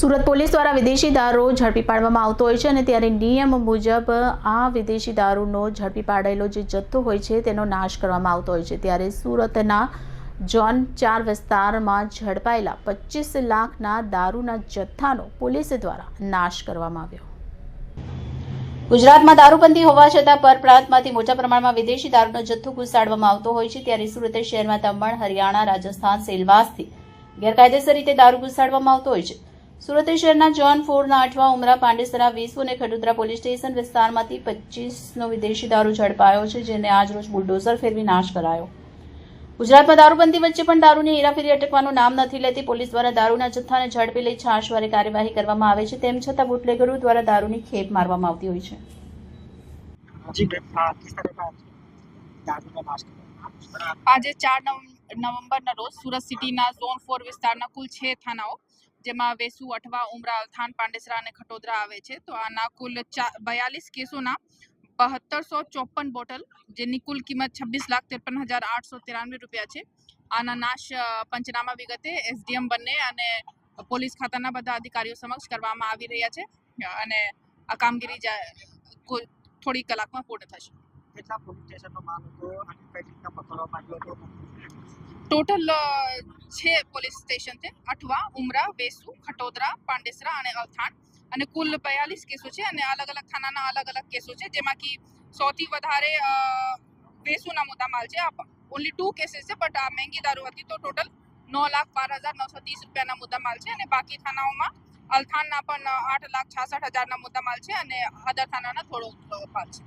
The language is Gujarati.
સુરત પોલીસ દ્વારા વિદેશી દારૂ ઝડપી પાડવામાં આવતો હોય છે અને ત્યારે નિયમ મુજબ આ વિદેશી દારૂનો ઝડપી પાડેલો જે જથ્થો હોય છે તેનો નાશ કરવામાં આવતો હોય છે। ત્યારે સુરતના ઝોન 4 વિસ્તારમાં ઝડપાયેલા 25 લાખના દારૂના જથ્થાનો પોલીસ દ્વારા નાશ કરવામાં આવ્યો। ગુજરાતમાં દારૂબંધી હોવા છતાં પરપ્રાંતમાંથી મોટા પ્રમાણમાં વિદેશી દારૂનો જથ્થો ઘુસાડવામાં આવતો હોય છે। ત્યારે સુરત શહેરમાં દમણ, હરિયાણા, રાજસ્થાન, સેલવાસથી ગેરકાયદેસર રીતે દારૂ ઘુસાડવામાં આવતો હોય છે। સુરત શહેરના ઝોન 4ના અઠવા, ઉમરા, પાંડેસરા, વેસુ અને ખડોદરા પોલીસ સ્ટેશન વિસ્તારમાંથી 25નો વિદેશી દારૂ ઝડપાયો છે, જેને આજરોજ બુલડોઝર ફેરવી નાશ કરાયો। ગુજરાતમાં દારૂબંધી વચ્ચે પણ દારૂની હેરાફેરી અટકવાનું નામ નથી લેતી। પોલીસ દ્વારા દારૂના જથ્થાને ઝડપી લઈ છાશવારે કાર્યવાહી કરવામાં આવે છે, તેમ છતાં બુટલેગરો દ્વારા દારૂની ખેપ મારવામાં આવતી હોય છે। આજે 4 નવેમ્બરના રોજ સુરત સિટીના ઝોન 4 વિસ્તારના કુલ 6 થાનાઓ, જેમાં વેસુ, અઠવા, ઉમરા, અલથાણ, પાંડેસરા અને ખટોદરા આવે છે, તો આના કુલ 42 કેસોના 7254 બોટલ, જેની કુલ કિંમત 26,53,893 રૂપિયા છે। આના નાશ પંચનામા વિગતે એસડીએમ બંને અને પોલીસ ખાતાના બધા અધિકારીઓ સમક્ષ કરવામાં આવી રહ્યા છે અને આ કામગીરી થોડી કલાકમાં પૂર્ણ થશે। કેટલા પોલીસ સ્ટેશનનો માલ હતો અને કઈ રીતના પકડવામાં આવ્યો હતો? ટોટલ 6 પોલીસ સ્ટેશન છે, અઠવા, ઉમરા, વેસુ, ખટોદરા, પાંડેસરા અને અલથાણ, અને કુલ 42 કેસો છે અને અલગ અલગ થાનાના અલગ અલગ કેસો છે, જેમાંથી સૌથી વધારે વેસુના મુદ્દામાલ છે। ઓનલી 2 કેસીસ છે, બટ આ મહેંગી દારૂ હતી, તો ટોટલ 9,12,930 રૂપિયાના મુદ્દામાલ છે અને બાકી થાનાઓમાં અલથાણના પણ 8,66,000ના મુદ્દામાલ છે અને અદર થાનાના થોડો ભાગ છે।